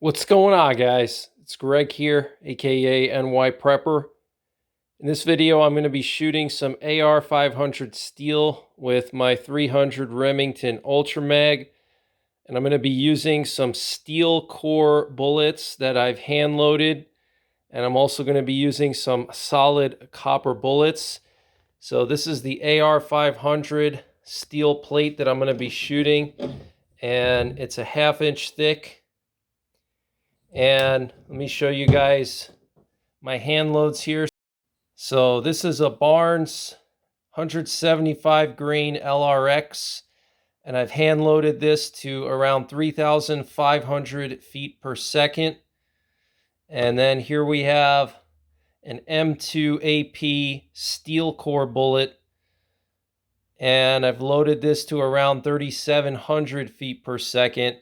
What's going on, guys? It's Greg here, aka NYPrepper. In this video, I'm going to be shooting some AR500 steel with my 300 Remington Ultra Mag, and I'm going to be using some steel core bullets that I've hand loaded, and I'm also going to be using some solid copper bullets. So this is the AR500 steel plate that I'm going to be shooting, and it's a 1/2 inch thick. And let me show you guys my hand loads here. So this is a Barnes 175 grain LRX, and I've hand loaded this to around 3,500 feet per second. And then here we have an M2 AP steel core bullet, and I've loaded this to around 3,700 feet per second.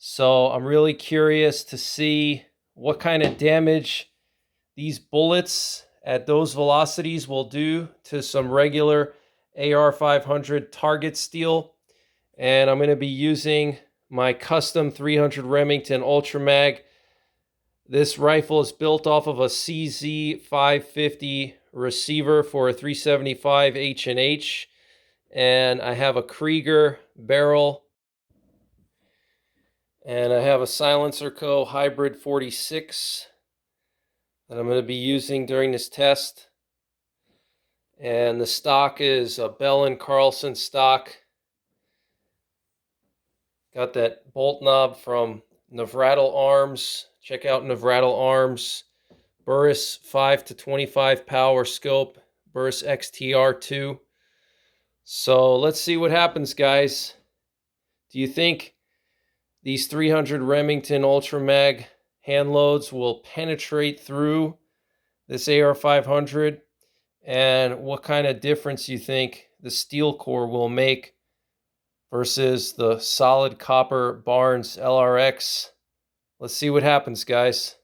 So I'm really curious to see what kind of damage these bullets at those velocities will do to some regular AR500 target steel. And I'm going to be using my custom 300 Remington Ultra Mag. This rifle is built off of a CZ550 receiver for a 375 H&H, and I have a Krieger barrel, and I have a Silencer Co. Hybrid 46 that I'm going to be using during this test. And the stock is a Bell & Carlson stock. Got that bolt knob from Navrattle Arms. Check out Navrattle Arms. Burris 5 to 25 power scope. Burris XTR2. So let's see what happens, guys. Do you think these 300 Remington Ultra Mag hand loads will penetrate through this AR500? And what kind of difference you think the steel core will make versus the solid copper Barnes LRX? Let's see what happens, guys.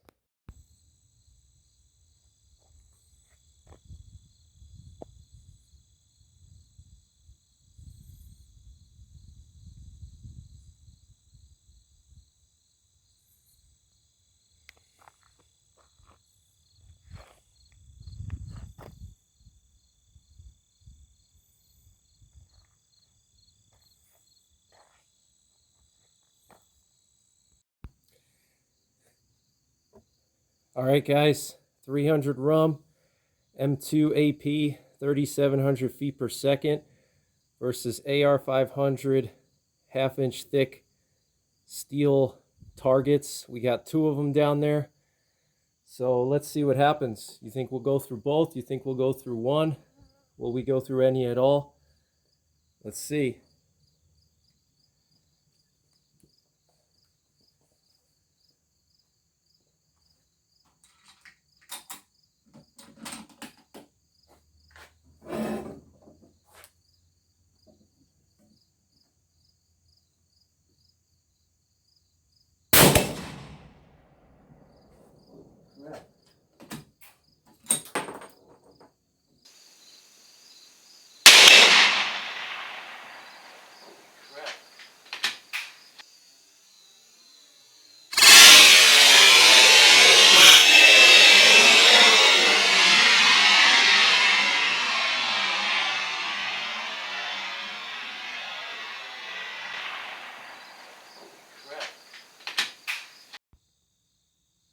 All right, guys, 300 RUM, M2 AP, 3,700 feet per second versus AR500 1/2 inch thick steel targets. We got 2 of them down there. So let's see what happens. You think we'll go through both? You think we'll go through one? Will we go through any at all? Let's see.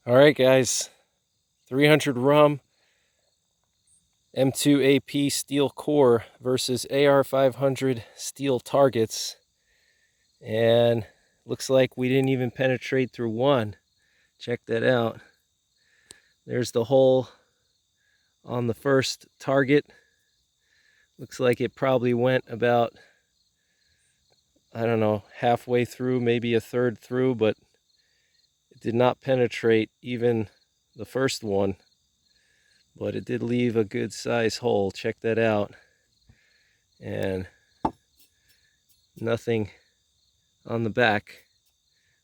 All right, guys, 300 RUM, M2 AP steel core versus AR500 steel targets. And looks like we didn't even penetrate through one. Check that out. There's the hole on the first target. Looks like it probably went about, I don't know, halfway through, maybe a third through, but it did not penetrate even the first one. But it did leave a good size hole. Check that out. And nothing on the back.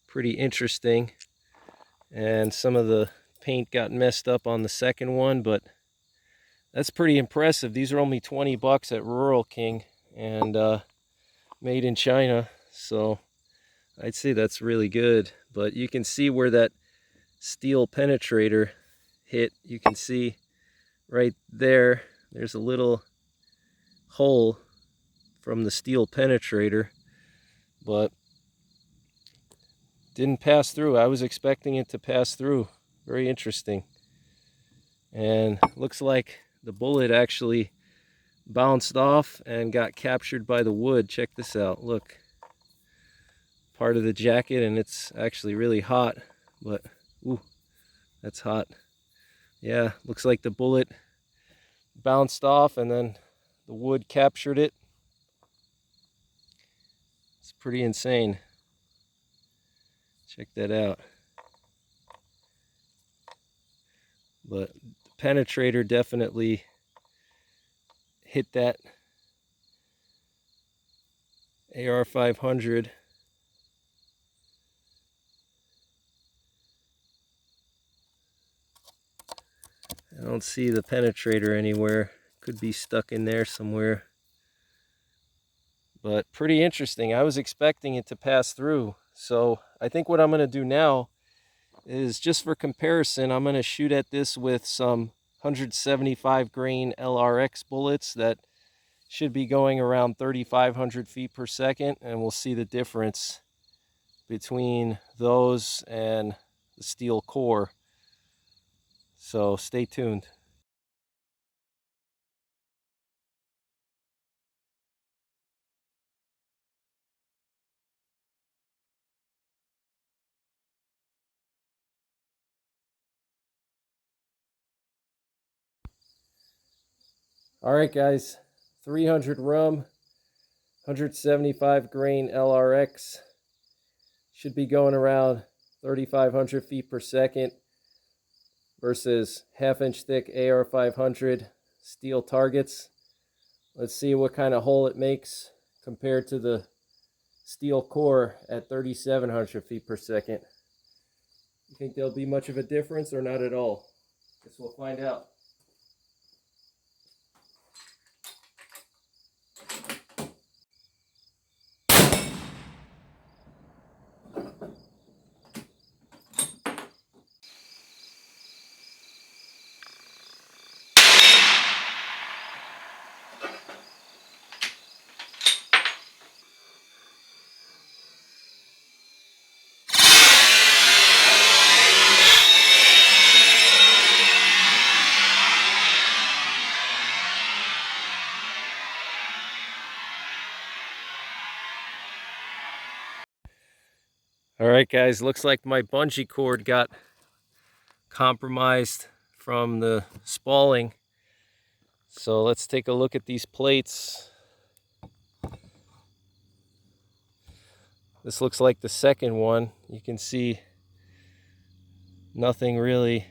Pretty interesting. And some of the paint got messed up on the second one, but that's pretty impressive. These are only 20 bucks at Rural King and made in China. So I'd say that's really good, but you can see where that steel penetrator hit. You can see right there, there's a little hole from the steel penetrator, but didn't pass through. I was expecting it to pass through. Very interesting. And looks like the bullet actually bounced off and got captured by the wood. Check this out. Look, part of the jacket, and it's actually really hot, but ooh, that's hot. Yeah, looks like the bullet bounced off and then the wood captured it. It's pretty insane. Check that out. But the penetrator definitely hit that AR500. I don't see the penetrator anywhere. Could be stuck in there somewhere. But pretty interesting. I was expecting it to pass through. So I think what I'm going to do now is, just for comparison, I'm going to shoot at this with some 175 grain LRX bullets that should be going around 3,500 feet per second, and we'll see the difference between those and the steel core. So stay tuned. All right, guys, 300 RUM, 175 grain LRX. Should be going around 3,500 feet per second versus half-inch thick AR500 steel targets. Let's see what kind of hole it makes compared to the steel core at 3,700 feet per second. You think there'll be much of a difference or not at all? Guess we'll find out. All right, guys, looks like my bungee cord got compromised from the spalling. So let's take a look at these plates. This looks like the second one. You can see nothing really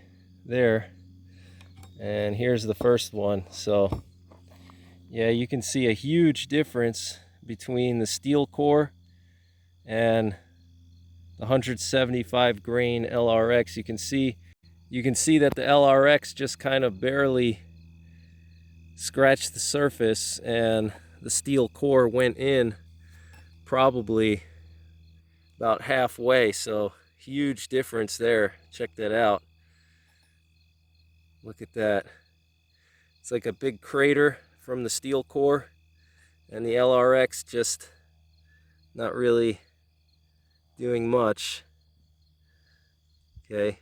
there. And here's the first one. So yeah, you can see a huge difference between the steel core and the 175 grain LRX. You can see that the LRX just kind of barely scratched the surface, and the steel core went in probably about halfway. So huge difference there. Check that out. Look at that. It's like a big crater from the steel core, and the LRX just not really doing much. Okay.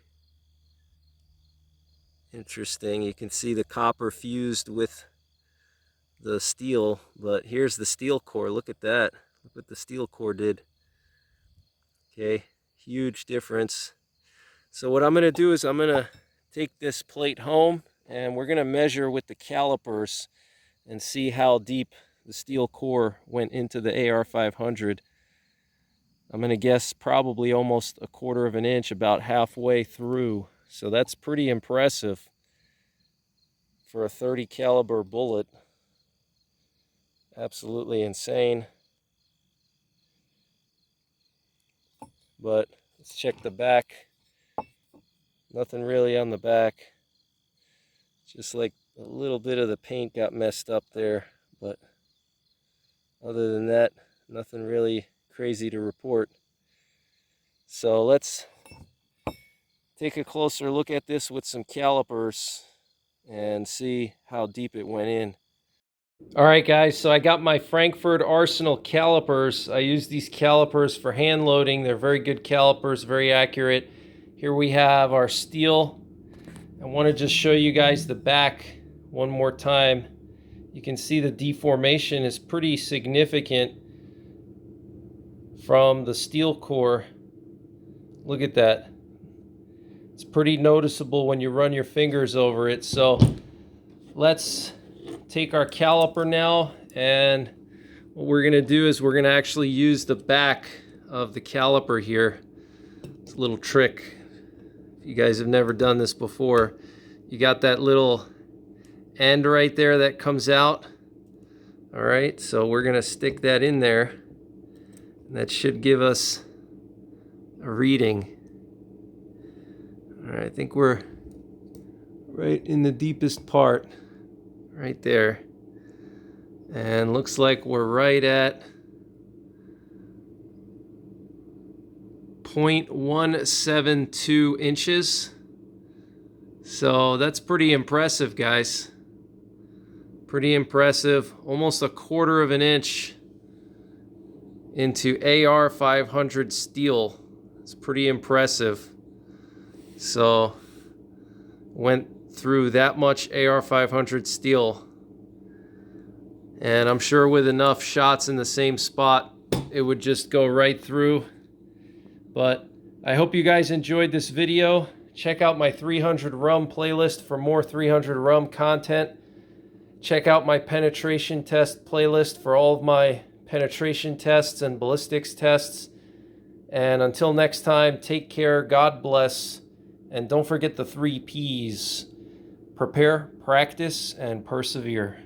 Interesting. You can see the copper fused with the steel, but here's the steel core. Look at that. Look what the steel core did. Okay, huge difference. So what I'm going to do is I'm going to take this plate home, and we're going to measure with the calipers and see how deep the steel core went into the AR500. I'm going to guess probably almost 1/4 of an inch, about halfway through. So that's pretty impressive for a 30 caliber bullet. Absolutely insane. But let's check the back. Nothing really on the back. Just like a little bit of the paint got messed up there, but other than that, nothing really crazy to report. So let's take a closer look at this with some calipers and see how deep it went in. All right, guys, so I got my Frankfurt Arsenal calipers. I use these calipers for hand loading. They're very good calipers, very accurate. Here we have our steel. I want to just show you guys the back one more time. You can see the deformation is pretty significant from the steel core. Look at that. It's pretty noticeable when you run your fingers over it. So let's take our caliper now, and what we're going to do is we're going to actually use the back of the caliper here. It's a little trick. If you guys have never done this before, you got that little end right there that comes out. All right, so we're going to stick that in there, and that should give us a reading. All right, I think we're right in the deepest part, right there. And looks like we're right at 0.172 inches. So that's pretty impressive, guys. Pretty impressive. Almost a quarter of an inch into AR500 steel. It's pretty impressive. So went through that much AR500 steel. And I'm sure with enough shots in the same spot, it would just go right through. But I hope you guys enjoyed this video. Check out my 300 RUM playlist for more 300 RUM content. Check out my penetration test playlist for all of my penetration tests and ballistics tests. And until next time, take care, God bless, and don't forget the 3 Ps. Prepare, practice, and persevere.